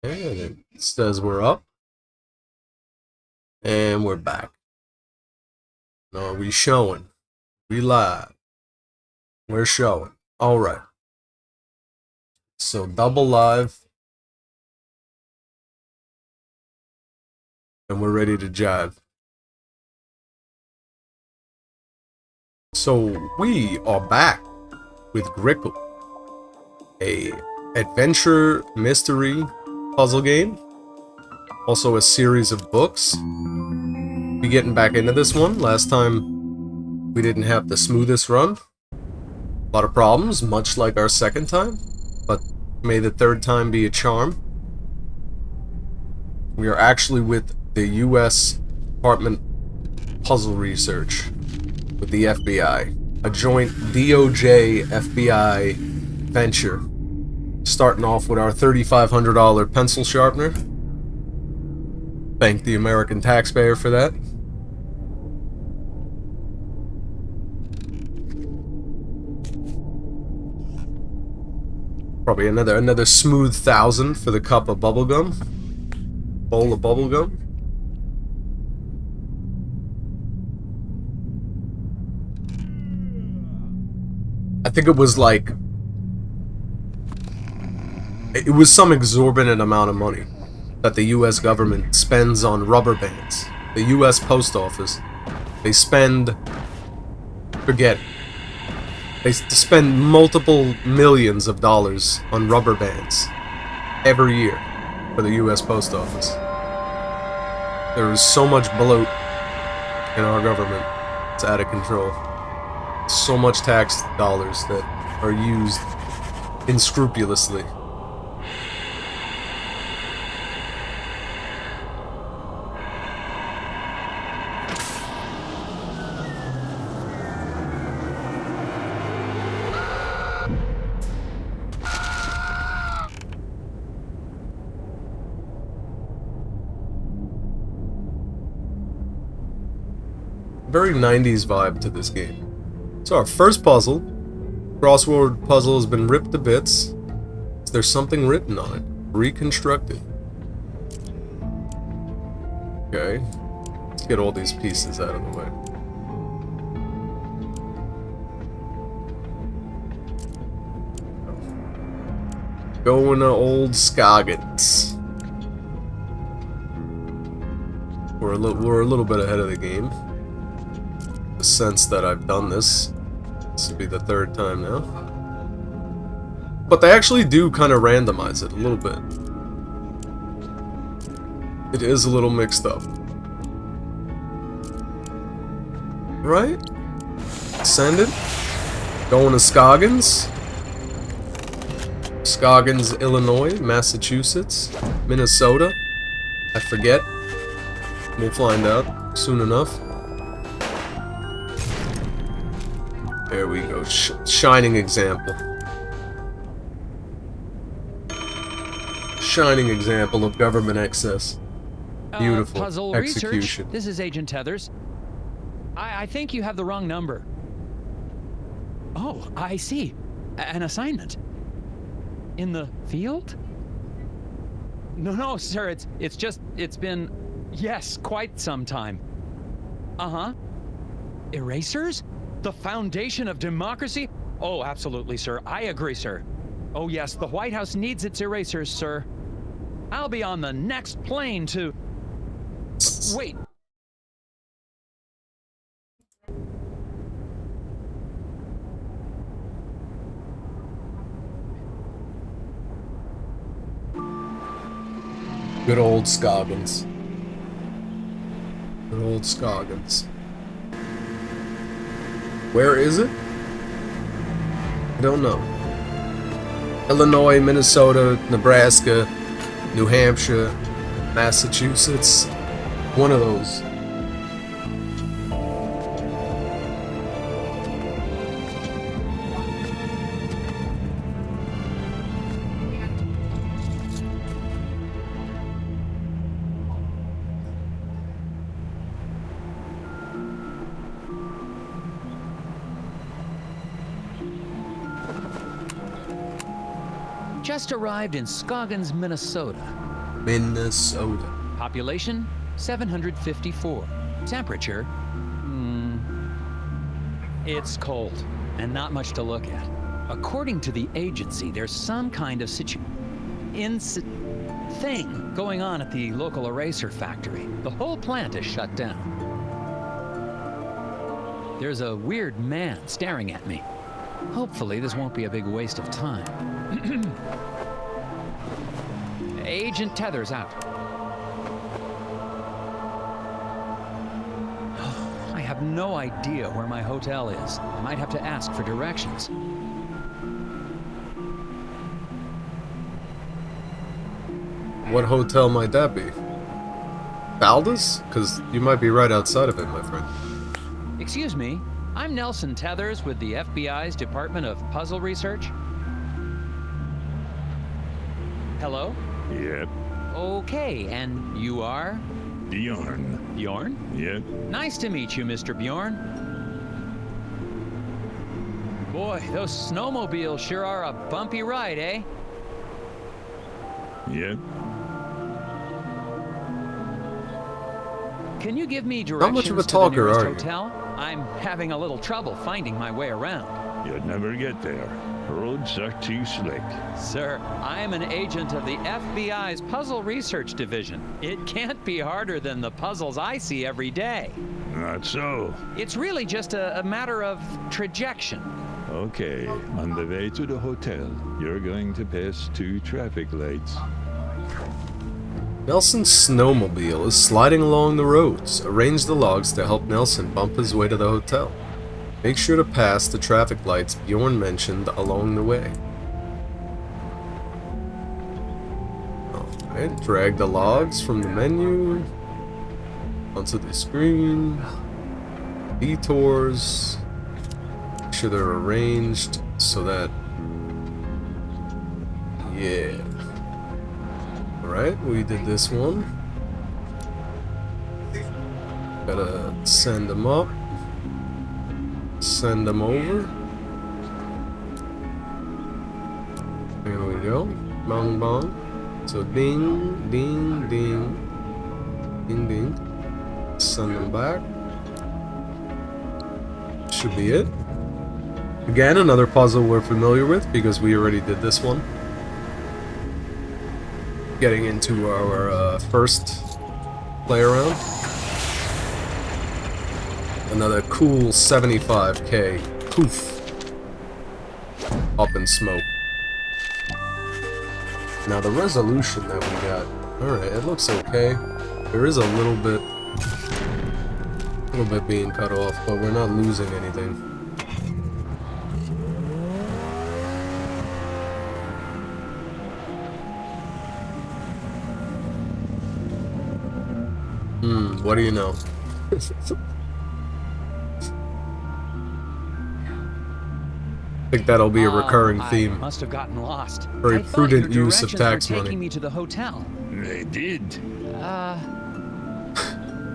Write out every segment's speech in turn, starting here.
And it says we're up. And we're back. No, we showing. We live. We're showing. Alright. So double live. And we're ready to jive. So we are back with Grickle, a adventure mystery puzzle game. Also a series of books. Be getting back into this one. Last time we didn't have the smoothest run. A lot of problems, much like our second time. But may the third time be a charm. We are actually with the U.S. Department Puzzle Research with the FBI. A joint DOJ-FBI venture. Starting off with our $3,500 pencil sharpener. Thank the American taxpayer for that. Probably another smooth 1,000 for the cup of bubblegum. Bowl of bubblegum. I think it was like... It was some exorbitant amount of money that the U.S. government spends on rubber bands. The U.S. Post Office, they spend... Forget it. They spend multiple millions of dollars on rubber bands every year for the U.S. Post Office. There is so much bloat in our government, it's out of control. So much tax dollars that are used unscrupulously. Very 90s vibe to this game. So our first puzzle, crossword puzzle, has been ripped to bits. There's something written on it. Reconstructed. Okay. Let's get all these pieces out of the way. Going to old Scoggins. We're a little bit ahead of the game. The sense that I've done this. This will be the third time now. But they actually do kind of randomize it a little bit. It is a little mixed up. Right? Send it. Going to Scoggins. Scoggins, Illinois, Massachusetts, Minnesota. I forget. We'll find out soon enough. There we go. Shining example. Shining example of government excess. Beautiful Puzzle execution. Research. This is Agent Tethers. I think you have the wrong number. Oh, I see. An assignment. In the field? No, sir. It's been, yes, quite some time. Uh-huh. Erasers? The foundation of democracy? Oh, absolutely, sir. I agree, sir. Oh, yes, the White House needs its erasers, sir. I'll be on the next plane to... Wait. Good old Scoggins. Good old Scoggins. Where is it? I don't know. Illinois, Minnesota, Nebraska, New Hampshire, Massachusetts. One of those. Just arrived in Scoggins, Minnesota. Minnesota. Population 754. Temperature? It's cold and not much to look at. According to the agency, there's some kind of thing going on at the local eraser factory. The whole plant is shut down. There's a weird man staring at me. Hopefully this won't be a big waste of time. Agent Tethers out. I have no idea where my hotel is. I might have to ask for directions. What hotel might that be? Balda's? Because you might be right outside of it, my friend. Excuse me, I'm Nelson Tethers with the FBI's Department of Puzzle Research. Hello? Yep. Okay, and you are? Bjorn. Bjorn? Yep. Nice to meet you, Mr. Bjorn. Boy, those snowmobiles sure are a bumpy ride, eh? Yep. Can you give me Not directions much of a to talker, the nearest are you? hotel? I'm having a little trouble finding my way around. You'd never get there. Roads are too slick. Sir, I am an agent of the FBI's Puzzle Research Division. It can't be harder than the puzzles I see every day. Not so. It's really just a matter of trajection. Okay, on the way to the hotel, you're going to pass 2 traffic lights. Nelson's snowmobile is sliding along the roads. Arrange the logs to help Nelson bump his way to the hotel. Make sure to pass the traffic lights Bjorn mentioned along the way. Alright, drag the logs from the menu onto the screen. Detours. Make sure they're arranged so that... Yeah. Alright, we did this one. Gotta send them up. Send them over. There we go. Bong bong. So ding, ding, ding. Ding, ding. Send them back. Should be it. Again, another puzzle we're familiar with because we already did this one. Getting into our first play around. Another cool 75k. Poof. Up in smoke. Now the resolution that we got. Alright, it looks okay. There is a little bit being cut off, but we're not losing anything. What do you know? I think that'll be a recurring theme. I must have gotten lost. Very I thought prudent your use of directions tax were money. taking me to the hotel. They did.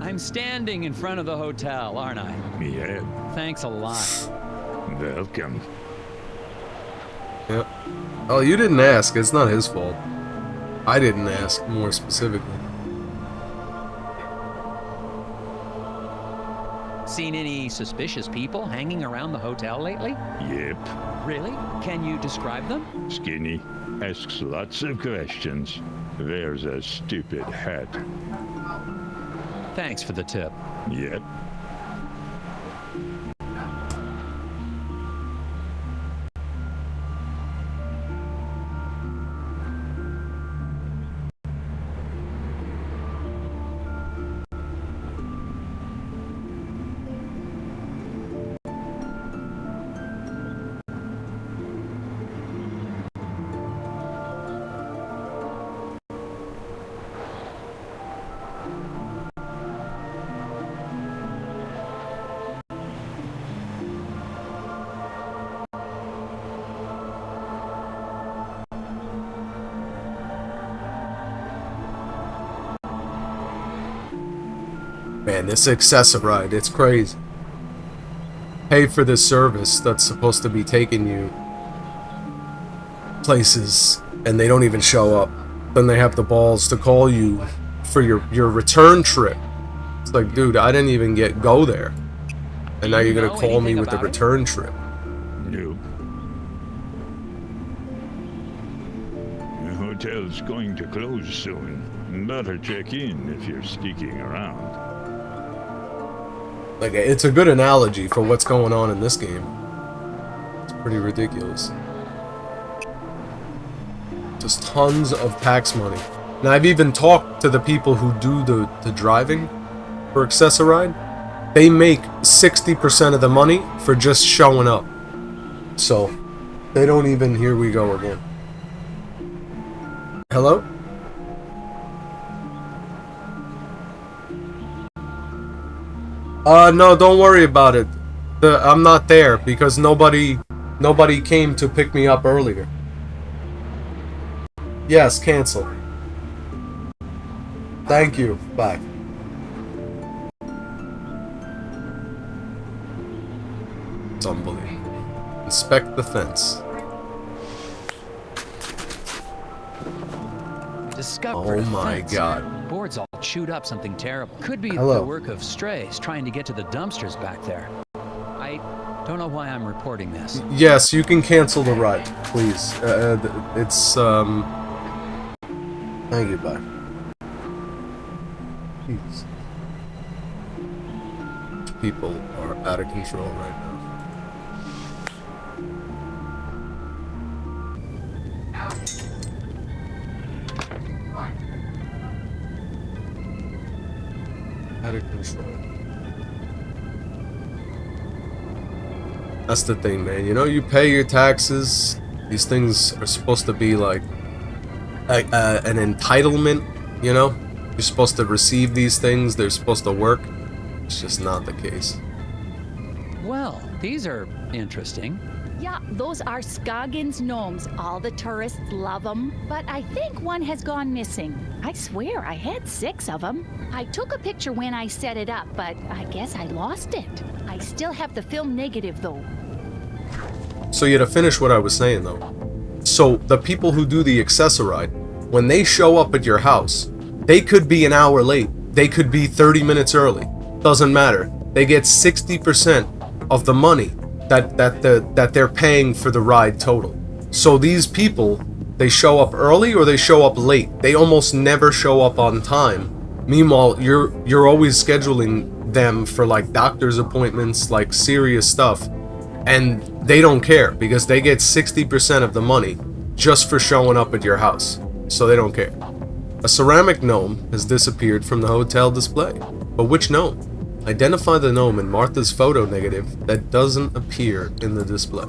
I'm standing in front of the hotel, aren't I? Yeah. Thanks a lot. Welcome. Yep. Oh, you didn't ask. It's not his fault. I didn't ask, more specifically. Seen any suspicious people hanging around the hotel lately? Yep. Really? Can you describe them? Skinny. Asks lots of questions. Wears a stupid hat. Thanks for the tip. Yep. Man, this excessive ride, it's crazy. Pay for this service that's supposed to be taking you places, and they don't even show up. then they have the balls to call you for your return trip. It's like, dude, I didn't even go there. And now you're gonna call me with the return trip. Nope. The hotel's going to close soon. Better check in if you're sticking around. Like, it's a good analogy for what's going on in this game. It's pretty ridiculous. Just tons of tax money. And I've even talked to the people who do the driving for Accessoride. They make 60% of the money for just showing up. So, they don't even... Here we go again. Hello? No, don't worry about it. I'm not there because nobody came to pick me up earlier. Yes, cancel. Thank you. Bye. It's unbelievable. Inspect the fence. Discovered Oh my god. Boards all chewed up something terrible. Could be Hello. the work of strays trying to get to the dumpsters back there. I don't know why I'm reporting this. Yes, you can cancel the ride, please. It's Thank you, bye. Jeez. People are out of control right now. Out of control. That's the thing, man. You know, you pay your taxes. These things are supposed to be like an entitlement, you know? You're supposed to receive these things. They're supposed to work. It's just not the case. Well, these are interesting. Yeah, those are Scoggins gnomes. All the tourists love them. But I think one has gone missing. I swear, I had 6 of them. I took a picture when I set it up, but I guess I lost it. I still have the film negative, though. So yeah, to finish what I was saying, though. So the people who do the Accessoride, when they show up at your house, they could be an hour late. They could be 30 minutes early. Doesn't matter. They get 60% of the money that they're paying for the ride total. So these people, they show up early or they show up late. They almost never show up on time. Meanwhile, you're always scheduling them for like doctor's appointments, like serious stuff, and they don't care because they get 60% of the money just for showing up at your house. So they don't care. A ceramic gnome has disappeared from the hotel display. But which gnome? Identify the gnome in Martha's photo negative that doesn't appear in the display.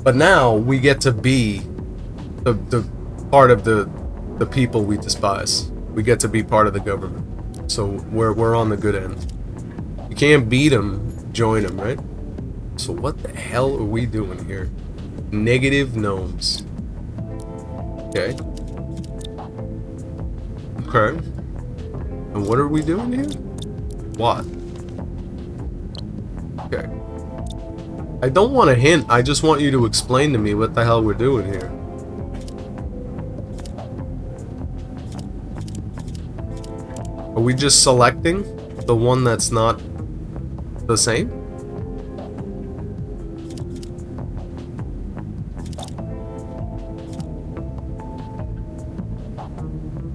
But now we get to be the part of the people we despise. We get to be part of the government. So we're on the good end. You can't beat them, join them, right? So what the hell are we doing here? Negative gnomes. Okay. Okay. And what are we doing here? What? Okay. I don't want a hint. I just want you to explain to me what the hell we're doing here. Are we just selecting the one that's not the same?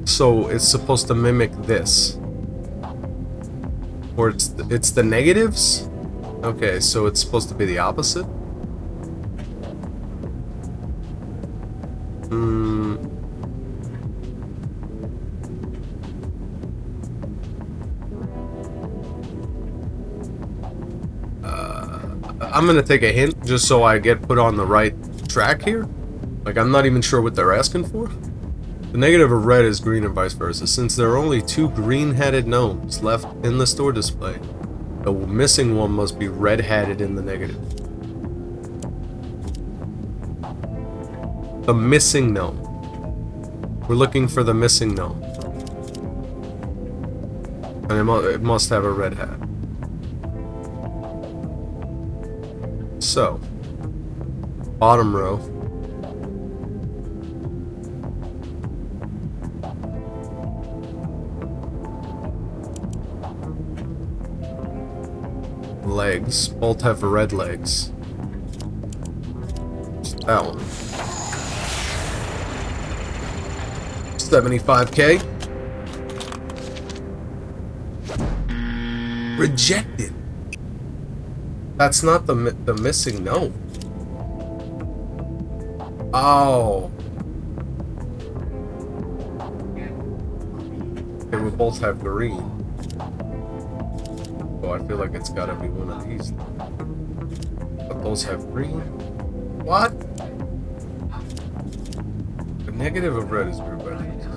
So it's supposed to mimic this. Or it's the negatives? Okay, so it's supposed to be the opposite? I'm gonna take a hint just so I get put on the right track here. Like, I'm not even sure what they're asking for. The negative of red is green and vice versa. Since there are only 2 green-hatted gnomes left in the store display, the missing one must be red-hatted in the negative. The missing gnome. We're looking for the missing gnome. And it must have a red hat. So, bottom row. legs. Both have red legs. That one. 75K. Rejected. That's not the missing gnome. Oh. Okay, we both have green. So I feel like it's gotta be one of these. But those have green. What? The negative of red is red. What are you talking about?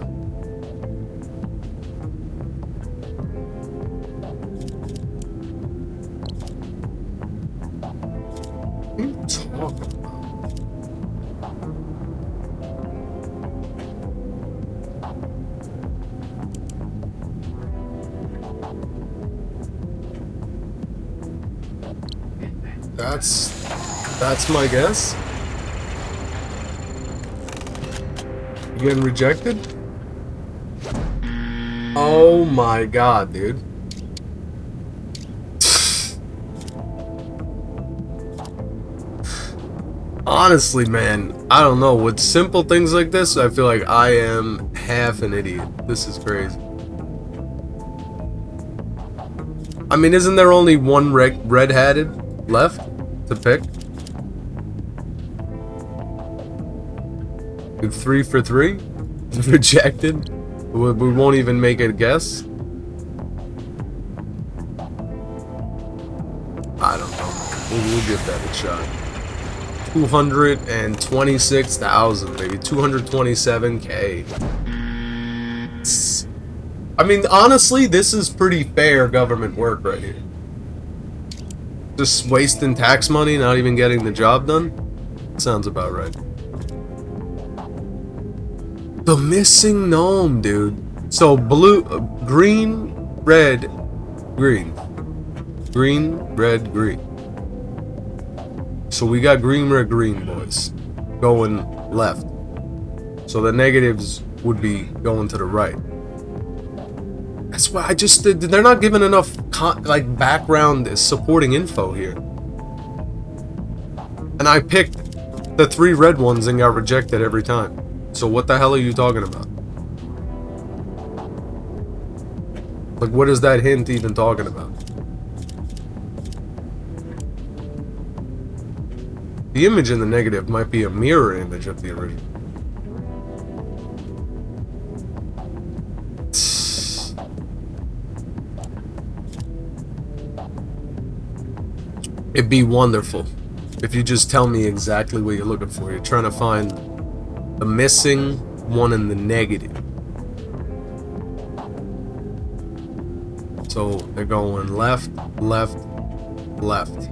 That's my guess. You getting rejected? Oh my god, dude. Honestly, man, I don't know. With simple things like this, I feel like I am half an idiot. This is crazy. I mean, isn't there only one red-hatted left to pick? 3 for 3? Rejected? We won't even make a guess? I don't know. We'll give that a shot. 226,000, maybe 227K. I mean, honestly, this is pretty fair government work right here. Just wasting tax money, not even getting the job done? Sounds about right. The missing gnome, dude. So blue, green, red, green. Green, red, green. So we got green, red, green, boys. Going left. So the negatives would be going to the right. That's why I just did. They're not giving enough like background supporting info here. And I picked the 3 red ones and got rejected every time. So what the hell are you talking about? Like, what is that hint even talking about? The image in the negative might be a mirror image of the original. It'd be wonderful if you just tell me exactly what you're looking for. You're trying to find the missing one in the negative. So they're going left, left, left.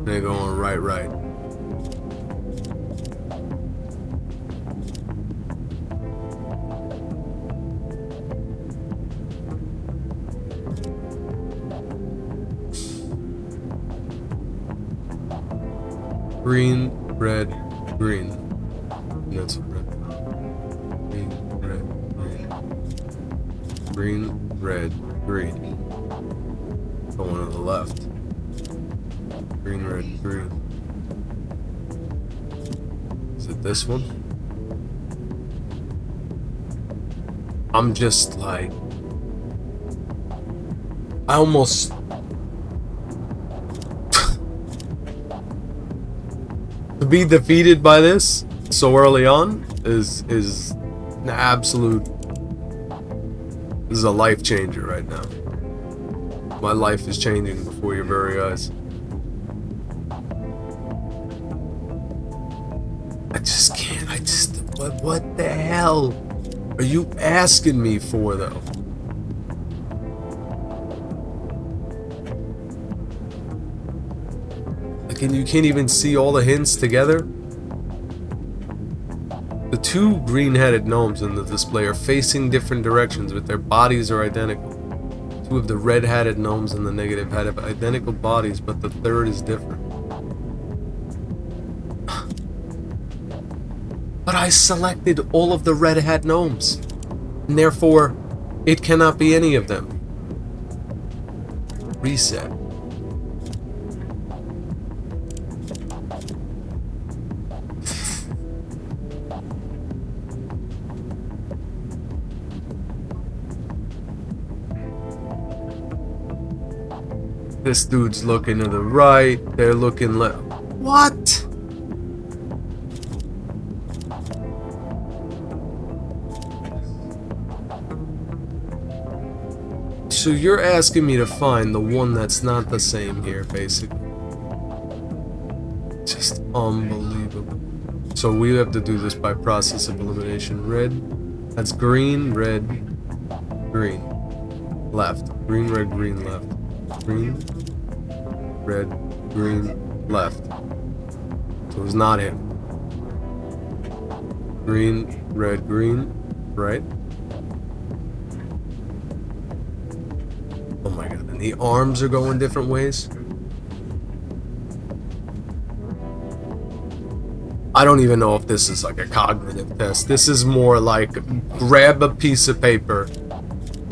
They're going right, right. Green, red, green. And that's red. Green, red, green. Green, red, green. Going to the left. Green, red, green. Is it this one? I'm just like... I almost... To be defeated by this so early on is an absolute... This is a life changer right now. My life is changing before your very eyes. I just can't. What the hell are you asking me for, though? Like, and you can't even see all the hints together? The 2 green-headed gnomes in the display are facing different directions, but their bodies are identical. 2 of the red-hatted gnomes in the negative have identical bodies, but the 3rd is different. But I selected all of the red-hat gnomes, and therefore, it cannot be any of them. Reset. This dude's looking to the right, they're looking left. What? So you're asking me to find the one that's not the same here, basically. Just unbelievable. So we have to do this by process of elimination. Red, that's green, red, green, left. Green, red, green, left. Green, red, green, left. So it's not him. Green, red, green, right? Oh my god, and the arms are going different ways? I don't even know if this is like a cognitive test. This is more like grab a piece of paper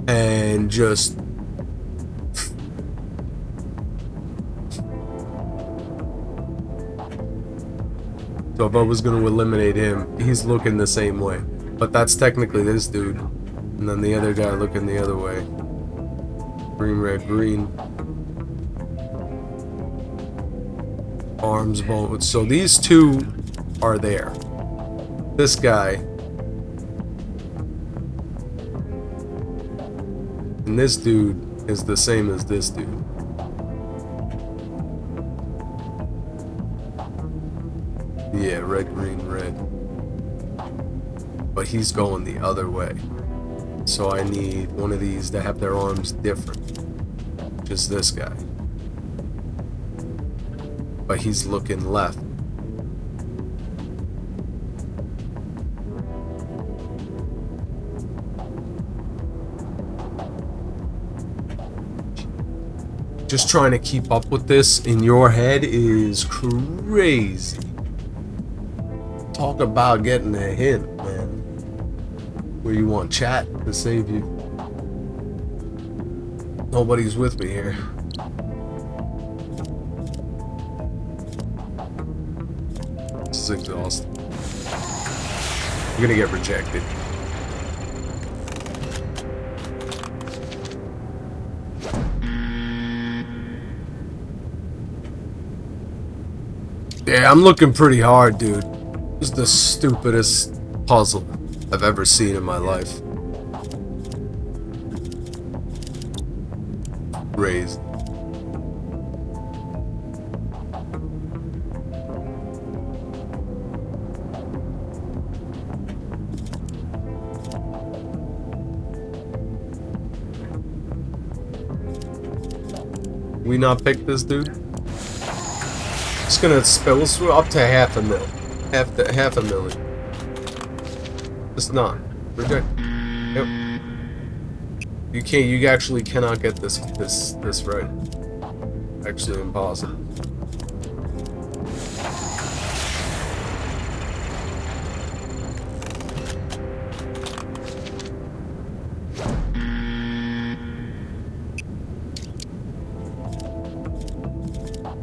and just... So if I was going to eliminate him, he's looking the same way. But that's technically this dude. And then the other guy looking the other way. Green, red, green. Arms, both. So these two are there. This guy. And this dude is the same as this dude. Yeah, red, green, red. But he's going the other way. So I need one of these to have their arms different. Just this guy. But he's looking left. Just trying to keep up with this in your head is crazy. Talk about getting a hint, man. Where you want chat to save you. Nobody's with me here. This is exhausting. I'm gonna get rejected. Yeah, I'm looking pretty hard, dude. This is the stupidest puzzle I've ever seen in my life. Raised. We not pick this dude? It's gonna spill up to half a mil. Half a million. It's not. Reject. Yep. You can't. You actually cannot get this right. Actually impossible.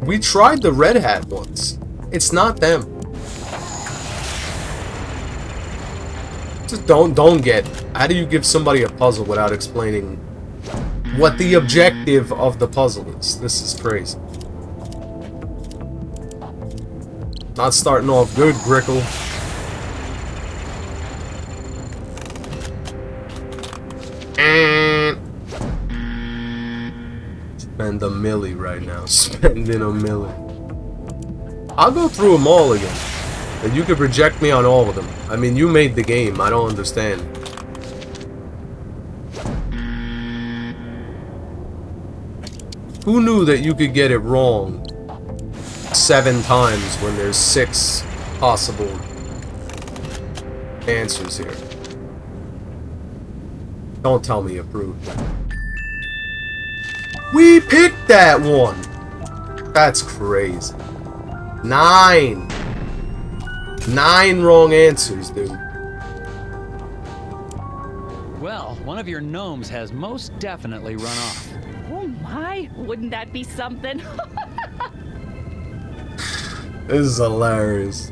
We tried the red hat once. It's not them. Just don't get. How do you give somebody a puzzle without explaining what the objective of the puzzle is? This is crazy. Not starting off good, Grickle. Spend a milli right now. Spending a milli. I'll go through them all again. And you could reject me on all of them. I mean, you made the game. I don't understand. Who knew that you could get it wrong 7 times when there's 6 possible answers here? Don't tell me you approved. We picked that one! That's crazy. 9! 9 wrong answers, dude. Well, one of your gnomes has most definitely run off. Oh my, wouldn't that be something? This is hilarious.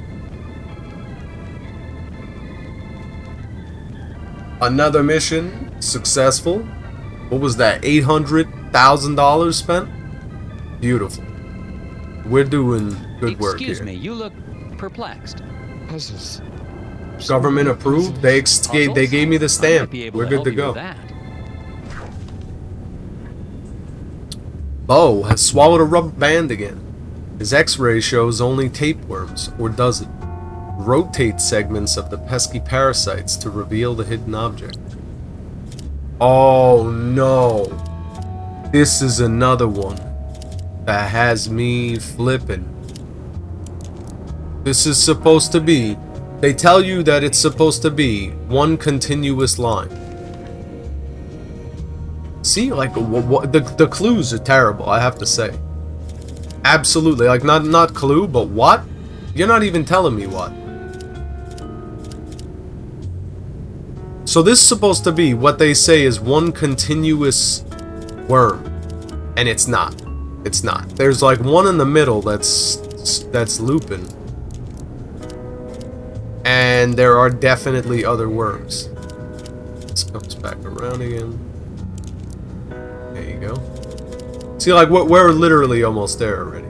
Another mission successful. What was that? $800,000 spent? Beautiful. We're doing good work here. Excuse me, you look perplexed. Puzzles. Government approved. They gave me the I might stamp. be able We're good help to you go. with that. Bo has swallowed a rubber band again. His x-ray shows only tapeworms, or does it? Rotate segments of the pesky parasites to reveal the hidden object. Oh no. This is another one that has me flipping. This is supposed to be... They tell you that it's supposed to be one continuous line. See, like, the clues are terrible, I have to say. Absolutely, like, not clue, but what? You're not even telling me what. So this is supposed to be what they say is one continuous worm. And it's not. It's not. There's like one in the middle that's looping. And there are definitely other worms. This comes back around again. There you go. See, like, we're literally almost there already.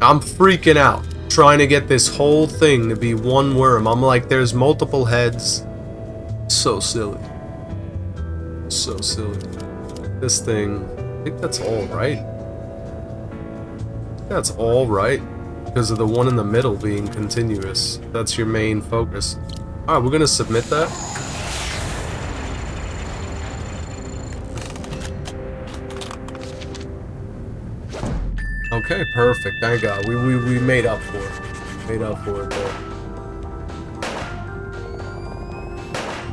I'm freaking out, trying to get this whole thing to be one worm. I'm like, there's multiple heads. So silly. So silly. This thing, I think that's all right. That's all right. Because of the one in the middle being continuous. That's your main focus. Alright, we're gonna submit that. Okay, perfect. Thank God. We made up for it. Made up for it there.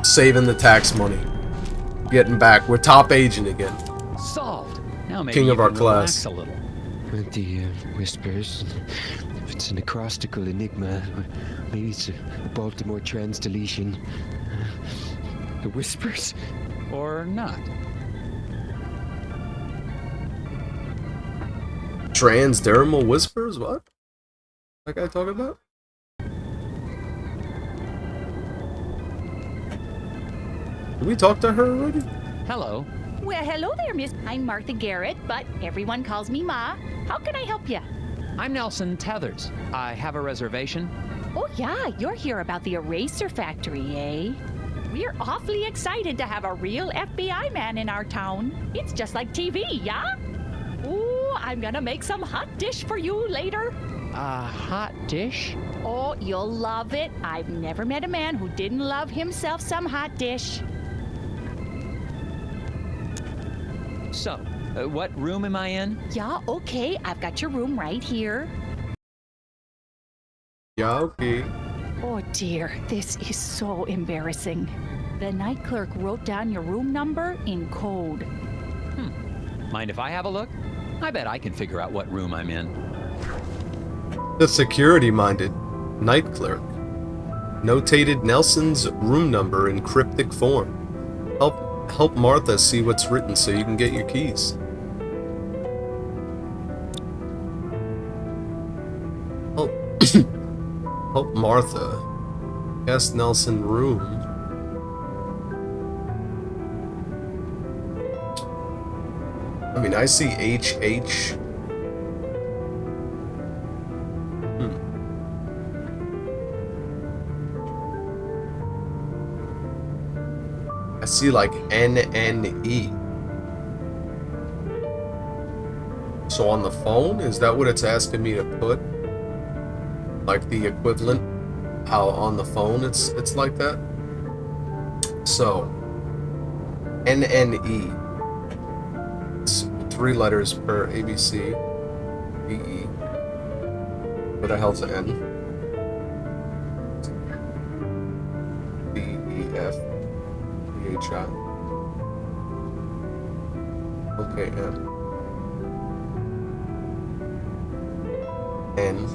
Saving the tax money. Getting back. We're top agent again. Solved. Now maybe King you of our can relax class. a little. With the whispers. If it's an acrostical enigma, maybe it's a Baltimore trans deletion. The whispers? Or not. Transdermal whispers? What? That guy talking about? Did we talk to her already? Hello. Well, hello there, Miss. I'm Martha Garrett, but everyone calls me Ma. How can I help you? I'm Nelson Tethers. I have a reservation. Oh, yeah, you're here about the eraser factory, eh? We're awfully excited to have a real FBI man in our town. It's just like TV, yeah? Ooh, I'm gonna make some hot dish for you later. A hot dish? Oh, you'll love it. I've never met a man who didn't love himself some hot dish. So, what room am I in? Yeah, okay, I've got your room right here. Yeah, okay. Oh dear, this is so embarrassing. The night clerk wrote down your room number in code. Mind if I have a look? I bet I can figure out what room I'm in. The security-minded night clerk notated Nelson's room number in cryptic form. Help Martha see what's written so you can get your keys. Help Martha guess Nelson room. I mean, I see HH. I see like NNE. So on the phone, is that what it's asking me to put? Like the equivalent, how on the phone it's like that? So NNE. It's 3 letters per ABC. EE. What the hell's an N? DEF. PHI. Okay, N.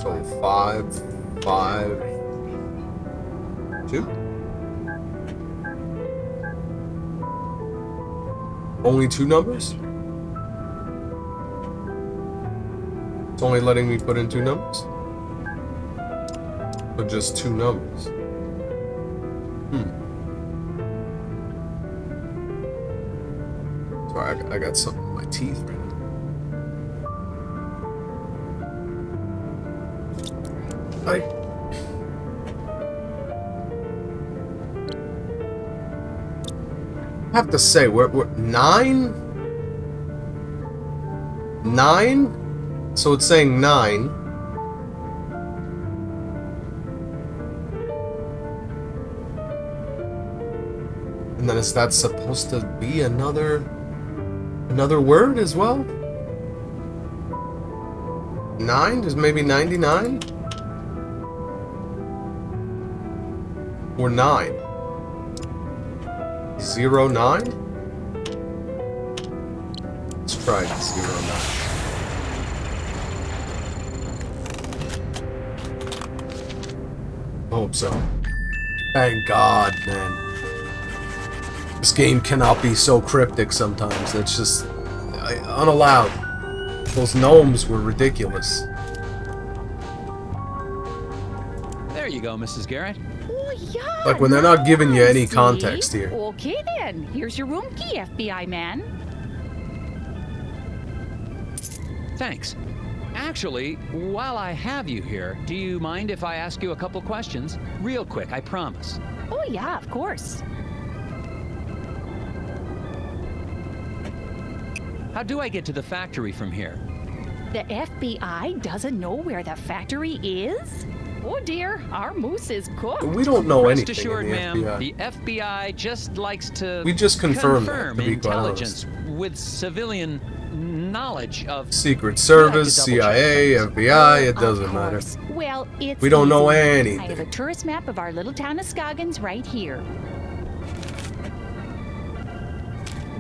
So 5, 5, 2. Only 2 numbers? It's only letting me put in 2 numbers? Or just 2 numbers? Sorry, I got something in my teeth right now. I have to say, we're 9? 9? So it's saying 9. And then is that supposed to be another word as well? 9 is maybe 99? Or 9? 0, 9? Let's try 0, 9. Hope so. Thank God, man. This game cannot be so cryptic sometimes. It's just unallowed. Those gnomes were ridiculous. There you go, Mrs. Garrett. Oh, yeah. Like when they're not giving you any see? context here. Okay, then. Here's your room key, FBI man. Thanks. Actually, while I have you here, do you mind if I ask you a couple questions? Real quick, I promise. Oh, yeah, of course. How do I get to the factory from here? The FBI doesn't know where the factory is? Oh, dear. Our moose is cooked. We don't know Rest anything assured, in the ma'am, FBI. the FBI just likes to We just confirmed that, to be quite intelligence with civilian knowledge of Secret Service, double check CIA, things. FBI, it Of doesn't matter. course. Well, it's We don't know easy. anything. I have a tourist map of our little town of Scoggins right here.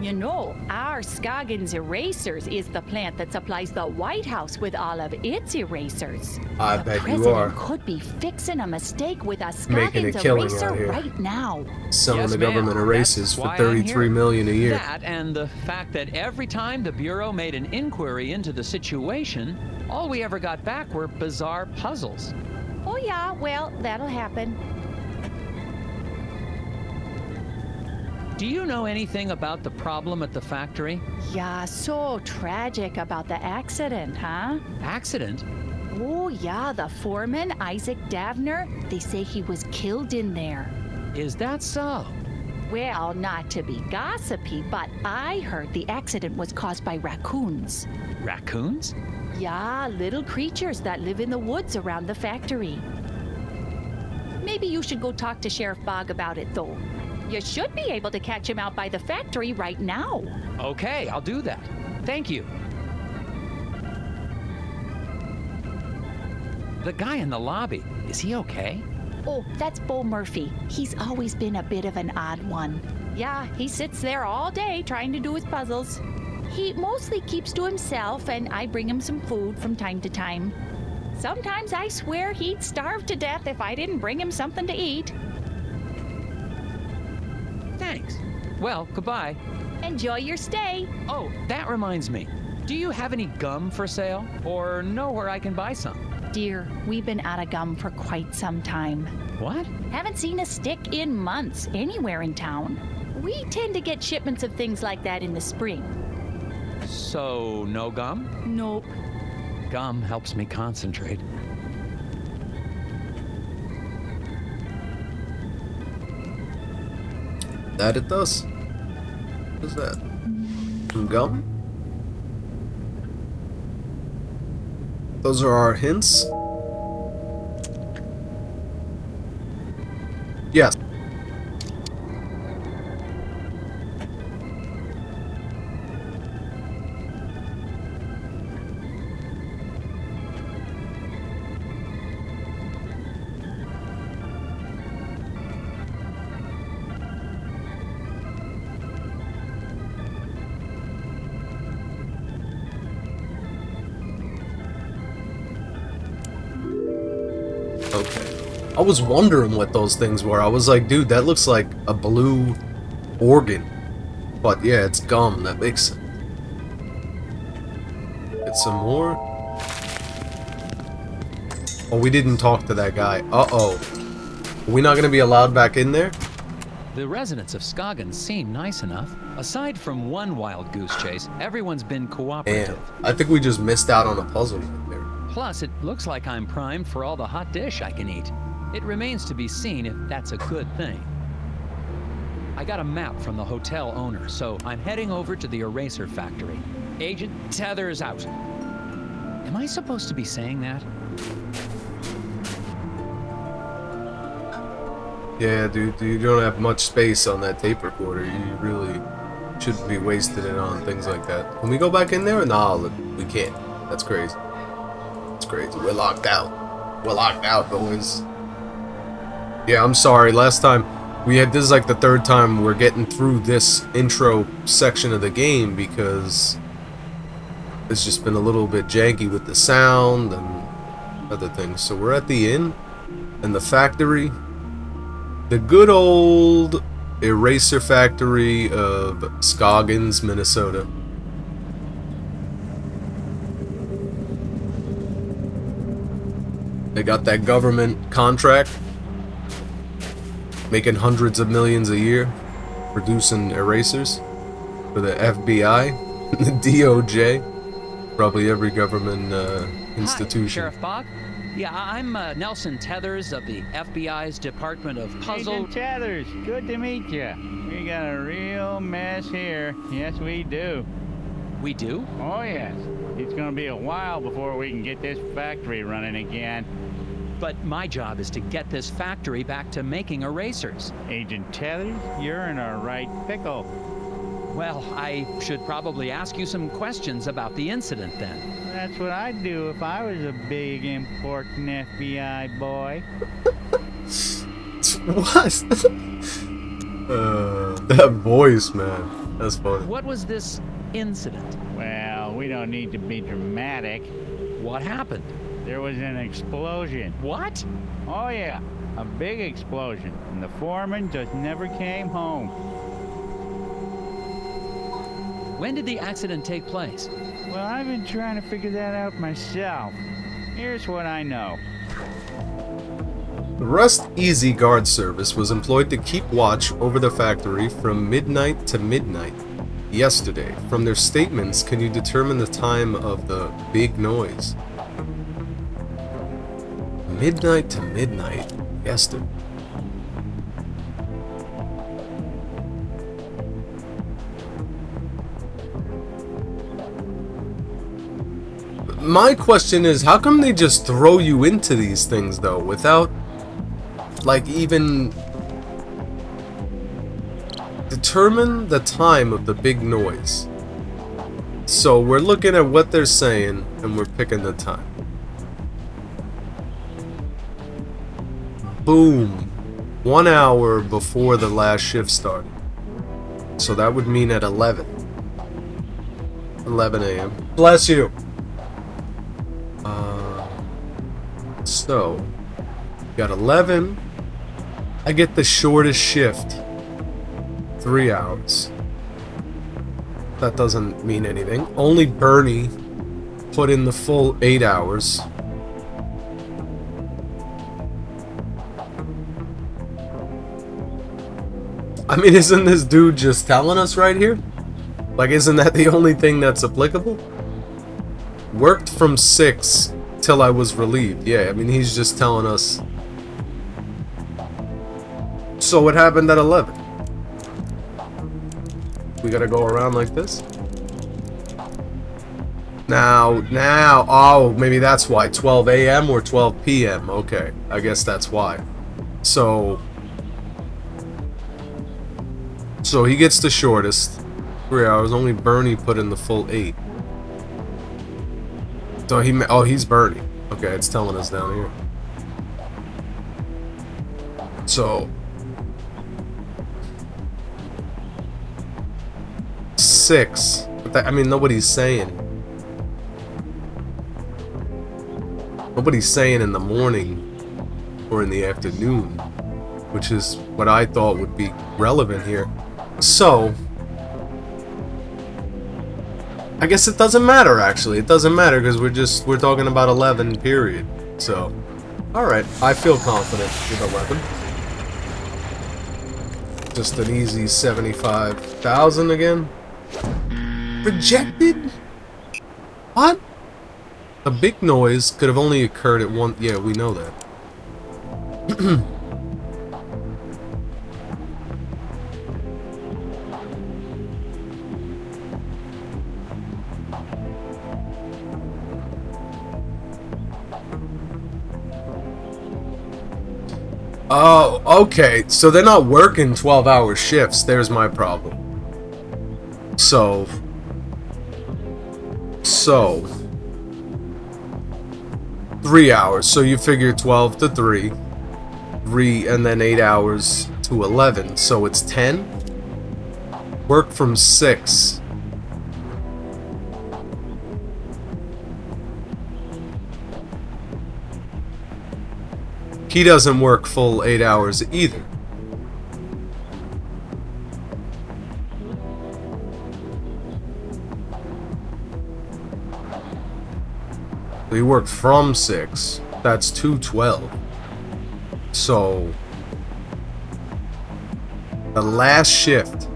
You know, our Scoggins Erasers is the plant that supplies the White House with all of its erasers. I the bet president you are. could be fixing a mistake with a Making a Scoggins killing eraser out here. right now. Selling Yes, the ma'am. government erases That's for why I'm $33 here. million a year. That and the fact that every time the Bureau made an inquiry into the situation, all we ever got back were bizarre puzzles. Oh yeah, well, that'll happen. Do you know anything about the problem at the factory? Yeah, so tragic about the accident, huh? Accident? Oh yeah, the foreman, Isaac Davner, they say he was killed in there. Is that so? Well, not to be gossipy, but I heard the accident was caused by raccoons. Raccoons? Yeah, little creatures that live in the woods around the factory. Maybe you should go talk to Sheriff Bogg about it, though. You should be able to catch him out by the factory right now. Okay, I'll do that. Thank you. The guy in the lobby, is he okay? Oh, that's Bo Murphy. He's always been a bit of an odd one. Yeah, he sits there all day trying to do his puzzles. He mostly keeps to himself, and I bring him some food from time to time. Sometimes I swear he'd starve to death if I didn't bring him something to eat. Thanks. Well, goodbye. Enjoy your stay. Oh, that reminds me. Do you have any gum for sale? Or know where I can buy some? Dear, we've been out of gum for quite some time. What? Haven't seen a stick in months anywhere in town. We tend to get shipments of things like that in the spring. So, no gum? Nope. Gum helps me concentrate. That it does. What is that? Some gum? Those are our hints? Yes. Okay. I was wondering what those things were. I was like, dude, that looks like a blue organ. But yeah, it's gum. That makes sense. Get some more. Oh, we didn't talk to that guy. Uh-oh. Are we not gonna be allowed back in there? The residents of Scoggins seem nice enough. Aside from one wild goose chase, everyone's been cooperative. Damn. I think we just missed out on a puzzle right there. Plus, it looks like I'm primed for all the hot dish I can eat. It remains to be seen if that's a good thing. I got a map from the hotel owner, so I'm heading over to the eraser factory. Agent Tethers out. Am I supposed to be saying that? Yeah, dude, you don't have much space on that tape recorder. You really shouldn't be wasting it on things like that. Can we go back in there? Nah, we can't. That's crazy. That's crazy. We're locked out. We're locked out, boys. Yeah, I'm sorry. Last time this is like the third time we're getting through this intro section of the game because it's just been a little bit janky with the sound and other things. So we're at the inn and the factory. The good old eraser factory of Scoggins, Minnesota. They got that government contract, making hundreds of millions a year, producing erasers for the FBI, the DOJ, probably every government institution. Hi, Sheriff Fogg. Yeah, I'm Nelson Tethers of the FBI's Department of Puzzle... Agent Tethers, good to meet you. We got a real mess here. Yes, we do. We do? Oh, yes. It's gonna be a while before we can get this factory running again. But my job is to get this factory back to making erasers. Agent Tethers, you're in a right pickle. Well, I should probably ask you some questions about the incident then. That's what I'd do if I was a big, important FBI boy. What? That voice, man. That's funny. What was this incident? Well, we don't need to be dramatic. What happened? There was an explosion. What? Oh, yeah. A big explosion. And the foreman just never came home. When did the accident take place? Well, I've been trying to figure that out myself. Here's what I know. The Rust Easy Guard Service was employed to keep watch over the factory from midnight to midnight yesterday. From their statements, can you determine the time of the big noise? Midnight to midnight yesterday. My question is, how come they just throw you into these things, though, without, like, even determine the time of the big noise? So we're looking at what they're saying, and we're picking the time. Boom. 1 hour before the last shift started. So that would mean at 11 a.m. Bless you. So, got 11. I get the shortest shift. 3 hours. That doesn't mean anything. Only Bernie put in the full 8 hours. I mean, isn't this dude just telling us right here? Like, isn't that the only thing that's applicable? Worked from 6 till I was relieved. Yeah, I mean, he's just telling us. So what happened at 11? We gotta go around like this? Now, oh, maybe that's why. 12 a.m. or 12 p.m. Okay, I guess that's why. So he gets the shortest. 3 hours. Only Bernie put in the full 8. So he's Bernie. Okay, it's telling us down here. So 6. But that, I mean, nobody's saying. Nobody's saying in the morning or in the afternoon, which is what I thought would be relevant here. So I guess it doesn't matter, actually. It doesn't matter because we're talking about 11, period. So, alright, I feel confident with 11. Just an easy 75,000 again. Rejected? What? A big noise could have only occurred at one... Yeah, we know that. Oh, okay. So they're not working 12-hour shifts. There's my problem. So... 3 hours. So you figure 12 to 3. 3 and then 8 hours to 11. So it's 10. Work from 6. He doesn't work full 8 hours either. He worked from 6. That's 212. So the last shift.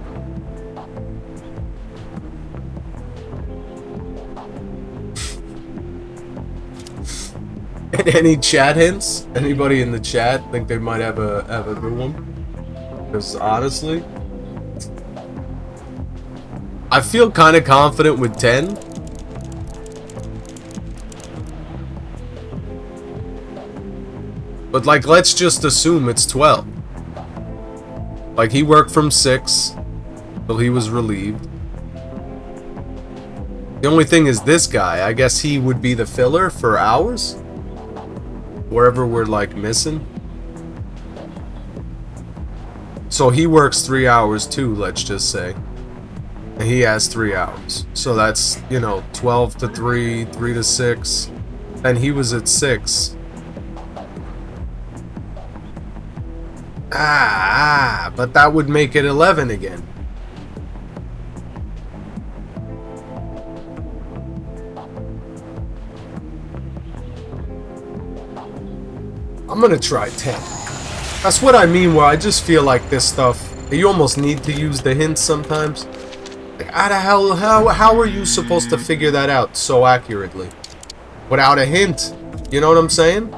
Any chat hints? Anybody in the chat think they might have a good one? Because honestly, I feel kind of confident with 10. But like, let's just assume it's 12. Like, he worked from 6 till he was relieved. The only thing is this guy, I guess he would be the filler for hours? Wherever we're like missing. So he works 3 hours too, let's just say. And he has 3 hours. So that's, you know, 12 to 3, 3 to 6. And he was at 6. But that would make it 11 again. I'm gonna try 10. That's what I mean, where I just feel like this stuff, you almost need to use the hints sometimes. Like, how are you supposed to figure that out so accurately? Without a hint? You know what I'm saying?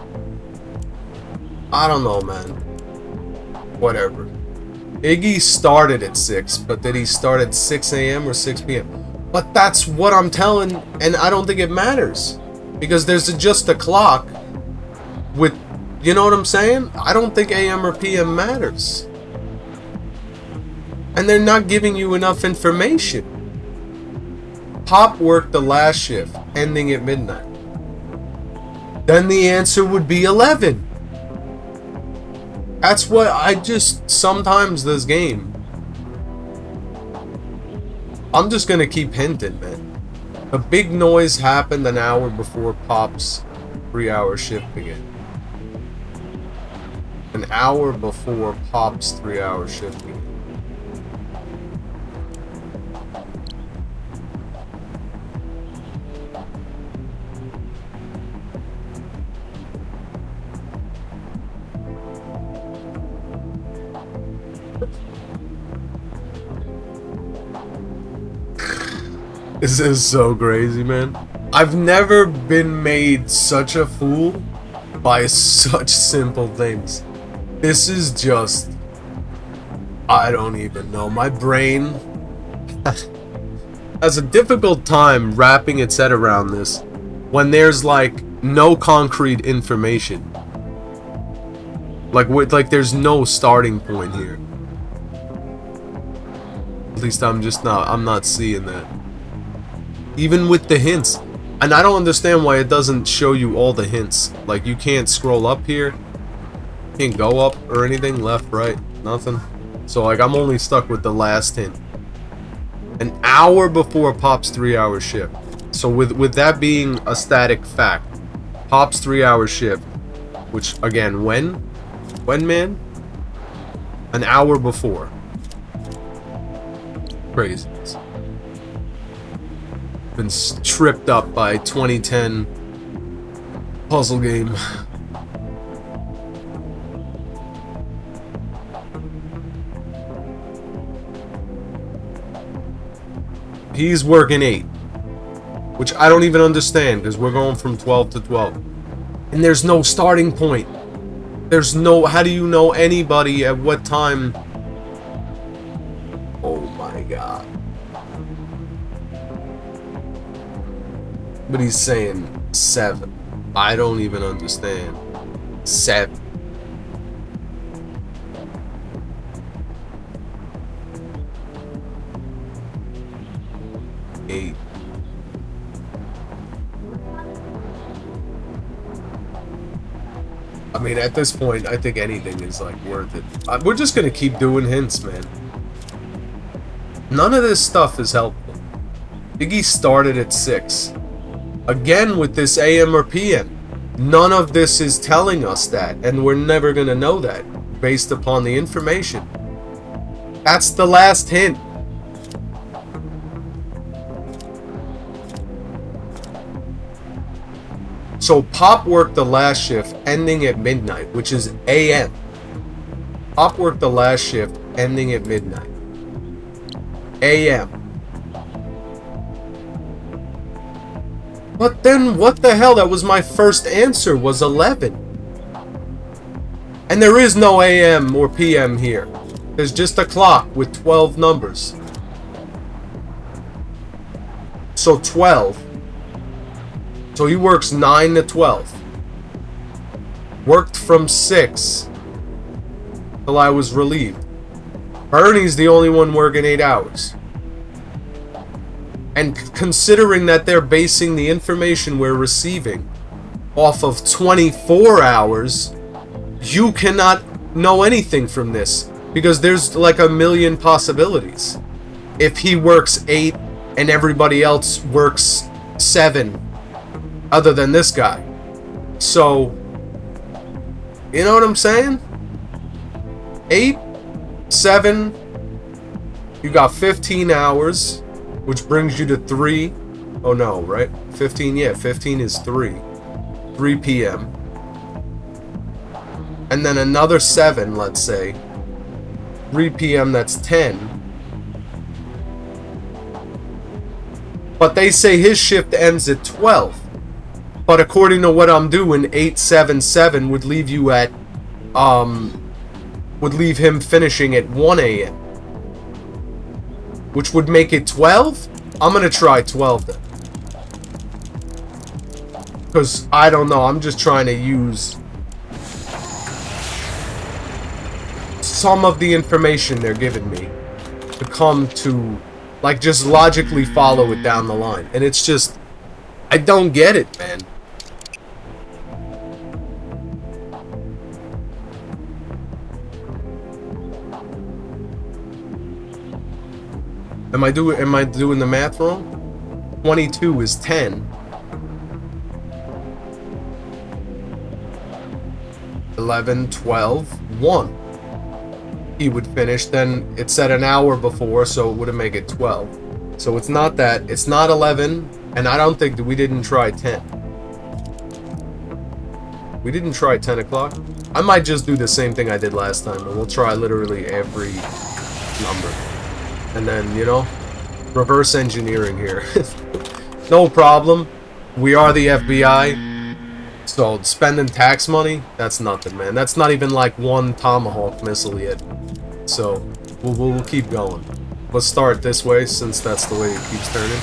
I don't know, man. Whatever. Iggy started at 6, but did he start at 6 a.m. or 6 p.m.? But that's what I'm telling, and I don't think it matters. Because there's just a clock with, you know what I'm saying? I don't think AM or PM matters. And they're not giving you enough information. Pop worked the last shift, ending at midnight. Then the answer would be 11. That's what I just, sometimes this game, I'm just gonna keep hinting, man. A big noise happened an hour before Pop's 3-hour shift began. An hour before Pop's 3-hour shift began. This is so crazy, man. I've never been made such a fool by such simple things. This is just... I don't even know. My brain has a difficult time wrapping its head around this when there's like no concrete information. Like there's no starting point here. At least I'm not seeing that. Even with the hints. And I don't understand why it doesn't show you all the hints. Like, you can't scroll up here. Can't go up or anything. Left, right, nothing. So, like, I'm only stuck with the last hint. An hour before Pop's 3-hour shift. So, with that being a static fact, Pop's 3-hour shift, which, again, when? When, man? An hour before. Craziness. been tripped up by 2010 puzzle game. He's working 8, which I don't even understand because we're going from 12 to 12. And there's no starting point. There's no, how do you know anybody at what time? Oh my god. But he's saying 7. I don't even understand. 7. Eight. I mean, at this point, I think anything is, like, worth it. We're just gonna keep doing hints, man. None of this stuff is helpful. Iggy started at 6. Again, with this AM or PM. None of this is telling us that, and we're never gonna know that, based upon the information. That's the last hint. So Pop worked the last shift ending at midnight, which is AM. Pop worked the last shift ending at midnight. AM. But then what the hell? That was my first answer, was 11. And there is no AM or PM here. There's just a clock with 12 numbers. So 12. So he works 9 to 12. Worked from 6 till I was relieved. Bernie's the only one working 8 hours. And considering that they're basing the information we're receiving off of 24 hours, you cannot know anything from this. Because there's like a million possibilities. If he works 8 and everybody else works 7. Other than this guy. So, you know what I'm saying? 8, 7, you got 15 hours, which brings you to 3. Oh no, right? 15, yeah, 15 is 3. 3 p.m. And then another 7, let's say. 3 p.m., that's 10. But they say his shift ends at 12. But according to what I'm doing, 877 would leave you at, would leave him finishing at 1 a.m. Which would make it 12? I'm gonna try 12 then. Because, I don't know, I'm just trying to use some of the information they're giving me to come to, like, just logically follow it down the line. And it's just, I don't get it, man. Am I doing the math wrong? 22 is 10. 11, 12, 1. He would finish, then it said an hour before, so it would have made it 12. So it's not that, it's not 11, and I don't think that we didn't try 10. We didn't try 10 o'clock. I might just do the same thing I did last time, and we'll try literally every number. And then, you know, reverse engineering here. No problem. We are the FBI. So, spending tax money, that's nothing, man. That's not even like one Tomahawk missile yet. So, we'll keep going. Let's start this way, since that's the way it keeps turning.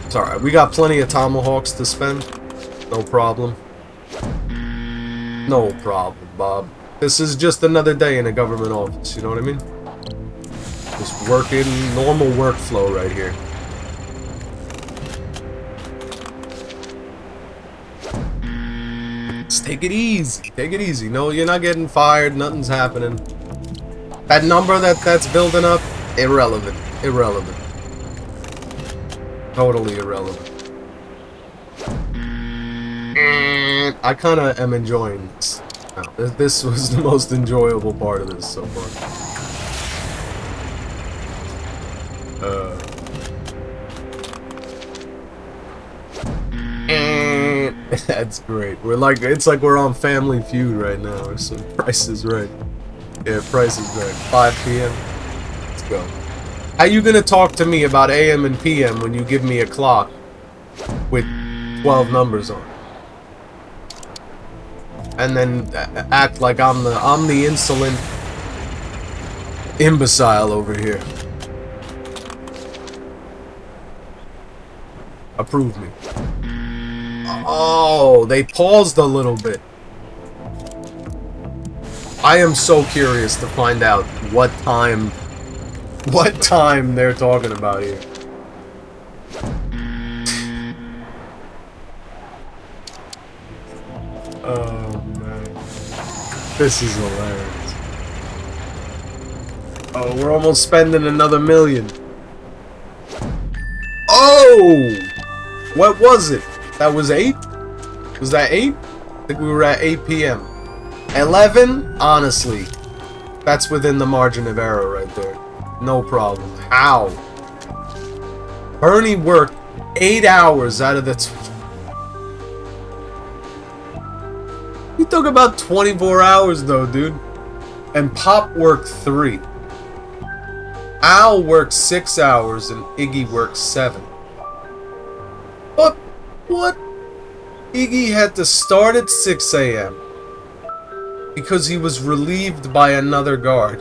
It's alright. We got plenty of Tomahawks to spend. No problem. No problem, Bob. This is just another day in a government office, you know what I mean? Just working, normal workflow right here. Just take it easy. Take it easy. No, you're not getting fired. Nothing's happening. That number that's building up, irrelevant. Irrelevant. Totally irrelevant. I kind of am enjoying this. No, this was the most enjoyable part of this so far. That's great. We're like, it's like we're on Family Feud right now, or some Price is Right. Yeah, Price is Right. 5 p.m. Let's go. How you gonna talk to me about AM and PM when you give me a clock with 12 numbers on it? And then act like I'm the insolent imbecile over here. Approve me. Oh, they paused a little bit. I am so curious to find out what time they're talking about here. Oh man, this is hilarious. Oh, we're almost spending another million. Oh, what was it? That was 8? Was that 8? I think we were at 8 p.m. 11? Honestly, that's within the margin of error right there. No problem. How? Bernie worked 8 hours out of the... He took about 24 hours though, dude. And Pop worked 3. Al worked 6 hours and Iggy worked 7. But what? Iggy had to start at 6 a.m. because he was relieved by another guard.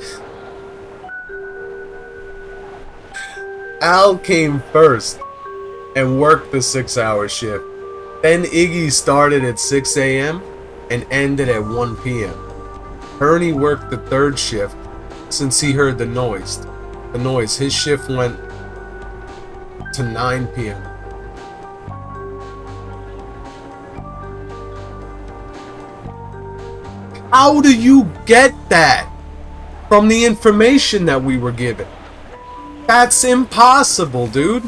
Al came first and worked the 6-hour shift. Then Iggy started at 6 a.m. and ended at 1 p.m. Ernie worked the 3rd shift since he heard the noise. His shift went to 9 p.m. How do you get that from the information that we were given? That's impossible, dude.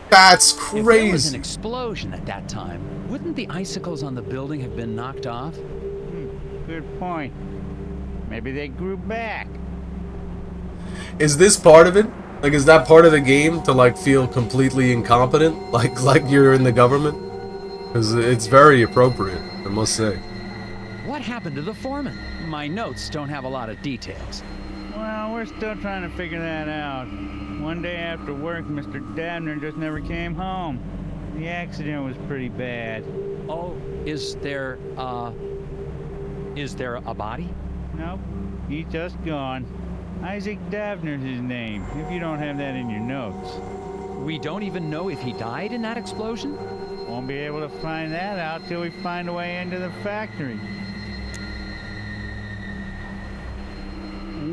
That's crazy. If there was an explosion at that time, wouldn't the icicles on the building have been knocked off? Good point. Maybe they grew back. Is this part of it? Like, is that part of the game to, like, feel completely incompetent? Like you're in the government? Because it's very appropriate, I must say. What happened to the foreman? My notes don't have a lot of details. Well, we're still trying to figure that out. One day after work, Mr. Dabner just never came home. The accident was pretty bad. Oh, is there a body? Nope, he's just gone. Isaac Davner's his name, if you don't have that in your notes. We don't even know if he died in that explosion? Won't be able to find that out till we find a way into the factory.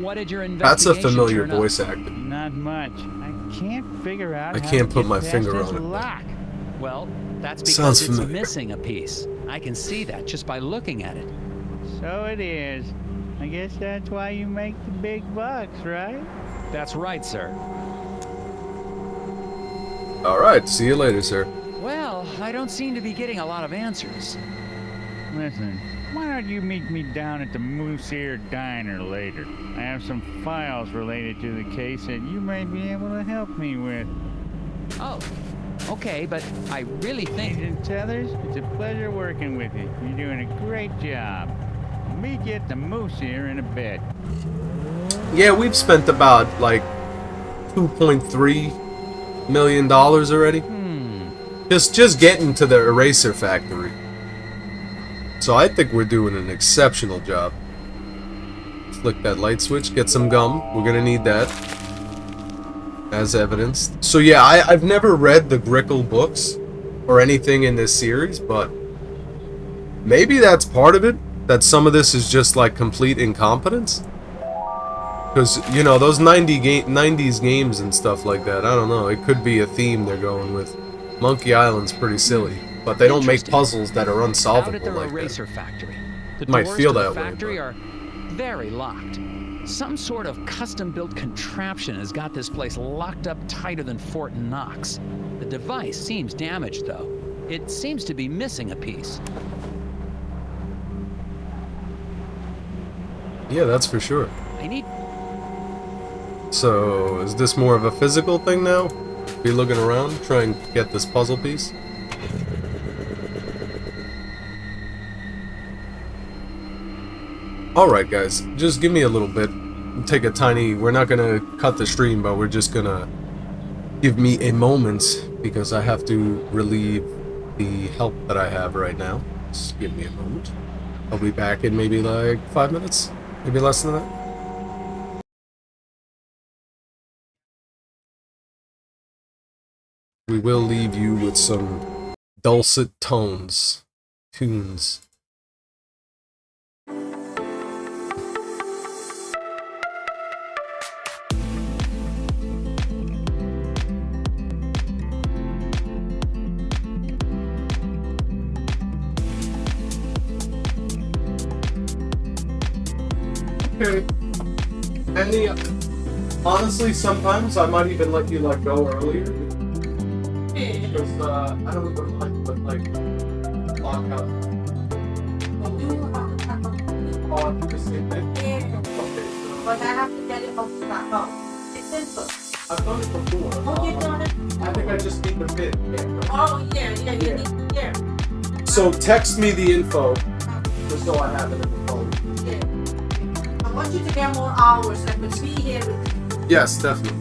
What did your That's investigation a familiar turn up? voice actor. Not much. I can't figure out I how can't to put get my past finger this on it. lock. Well, that's Sounds because it's familiar. missing a piece. I can see that just by looking at it. So it is. I guess that's why you make the big bucks, right? That's right, sir. Alright, see you later, sir. Well, I don't seem to be getting a lot of answers. Listen, why don't you meet me down at the Moose Ear Diner later? I have some files related to the case that you may be able to help me with. Oh, okay, but I really think... Agent Tethers, it's a pleasure working with you. You're doing a great job. I'll meet you at the Moose Ear in a bit. Yeah, we've spent about, like, $2.3 million already. Just getting to the eraser factory. So I think we're doing an exceptional job. Flick that light switch, get some gum. We're gonna need that. As evidenced. So yeah, I've never read the Grickle books or anything in this series, but maybe that's part of it. That some of this is just like complete incompetence. Because, you know, those 90s games and stuff like that, I don't know, it could be a theme they're going with. Monkey Island's pretty silly, but they don't make puzzles that are unsolvable out at the like eraser that. factory. The Might doors feel to the that way, factory but- are very locked. Some sort of custom-built contraption has got this place locked up tighter than Fort Knox. The device seems damaged, though. It seems to be missing a piece. Yeah, that's for sure. I need... So, is this more of a physical thing now? Be looking around, try and get this puzzle piece? Alright guys, just give me a little bit. Take a tiny... We're not gonna cut the stream, but we're just gonna give me a moment because I have to relieve the help that I have right now. Just give me a moment. I'll be back in maybe like 5 minutes. Maybe less than that. We will leave you with some dulcet tunes. Okay. And honestly, sometimes I might even let you like go earlier. Because I don't even like, but like lock up. Oh, I do the same thing. Yeah, Okay, so but I have to get it off the top. It's simple. I've done it before. Oh, you've done it? I think I just need the fit. Oh, yeah, you need, yeah. So text me the info, just so I have it in the phone. Yeah. I want you to get more hours. I could be here with you. Yes, definitely.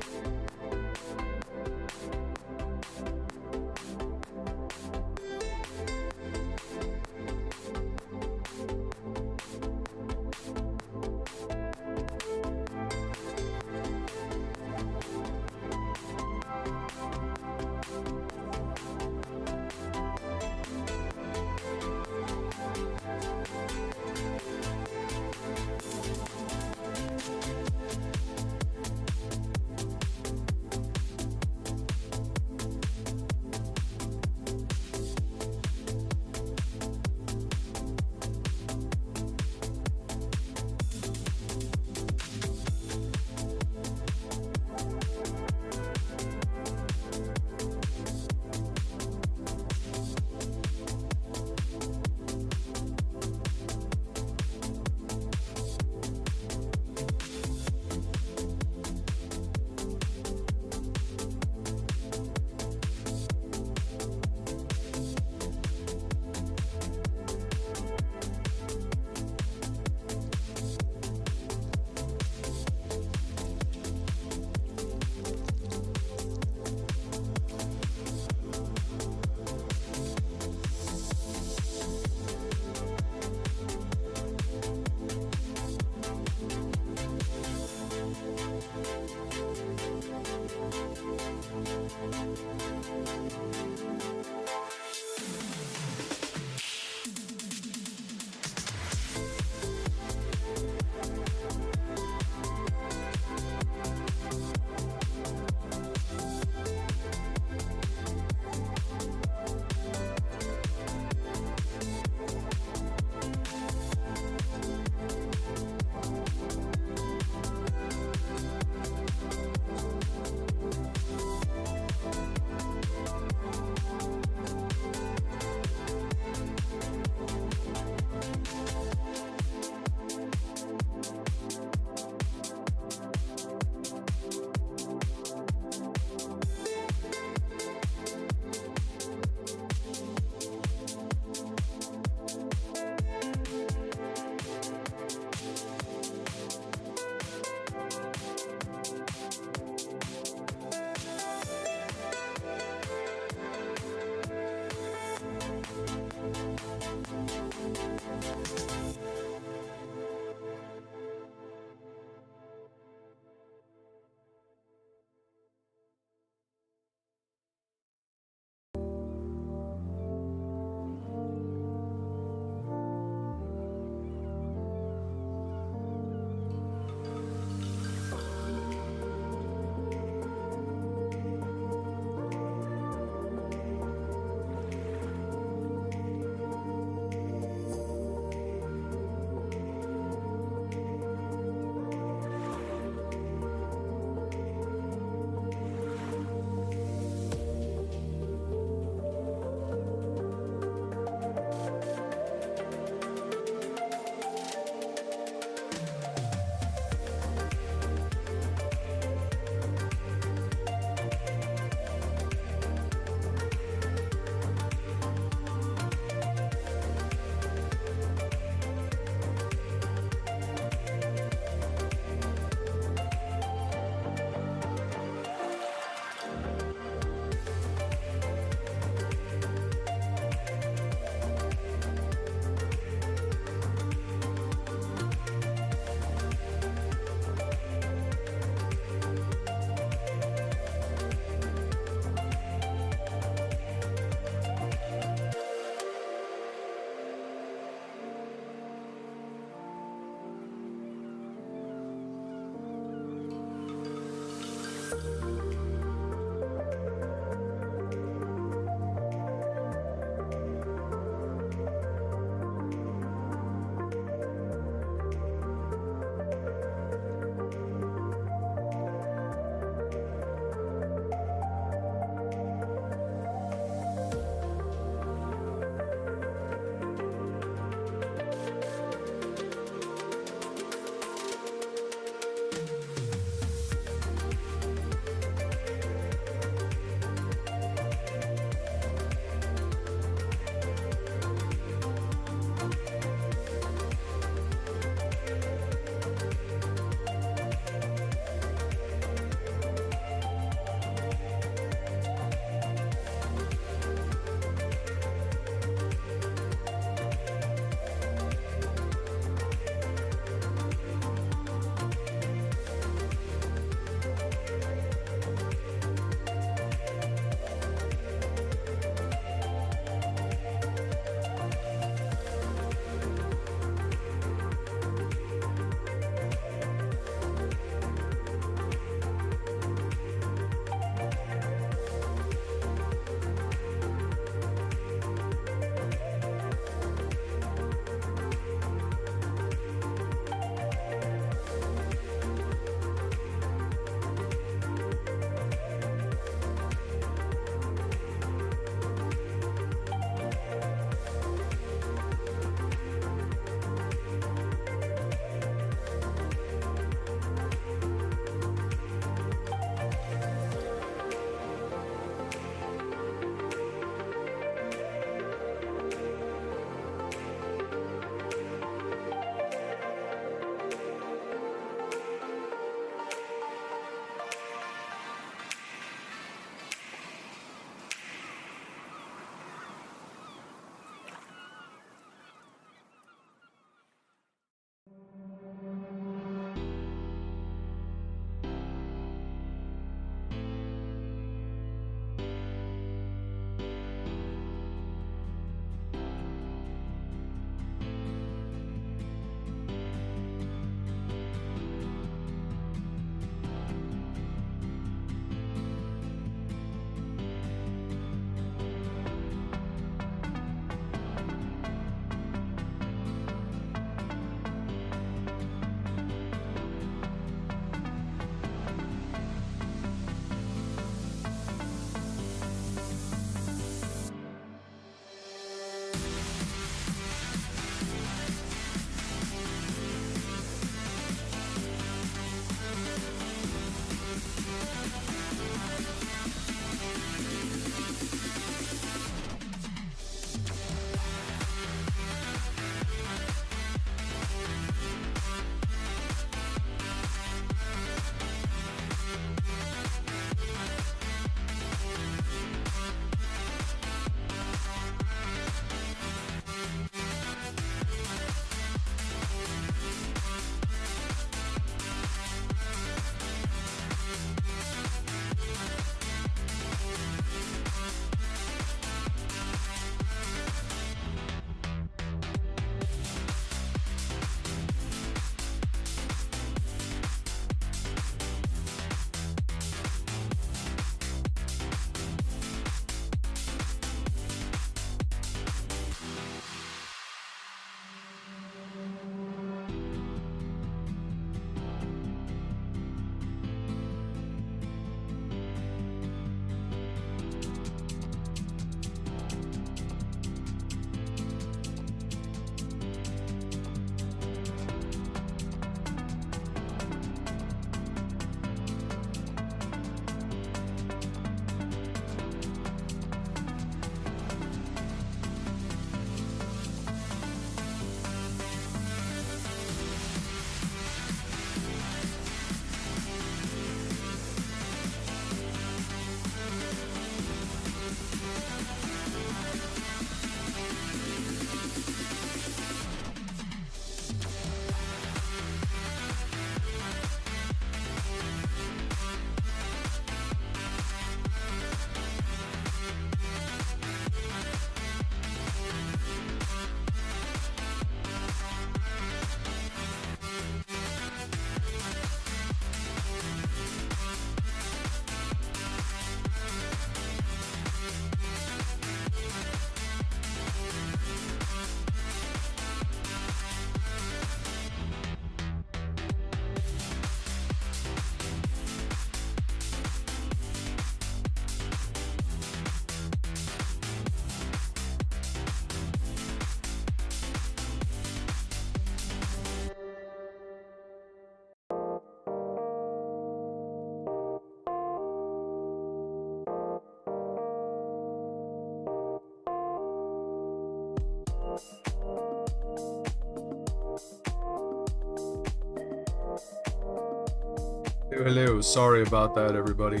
Hello, sorry about that, everybody.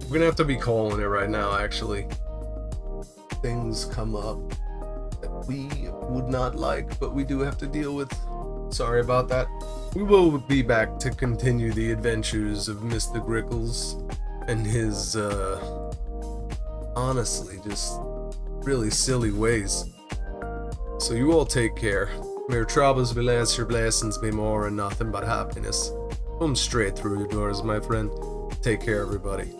We're gonna have to be calling it right now, actually. Things come up that we would not like, but we do have to deal with. Sorry about that. We will be back to continue the adventures of Mr. Grickles and his, honestly, just really silly ways. So you all take care. May your troubles be less, your blessings be more, and nothing but happiness. Come straight through your doors, my friend. Take care, everybody.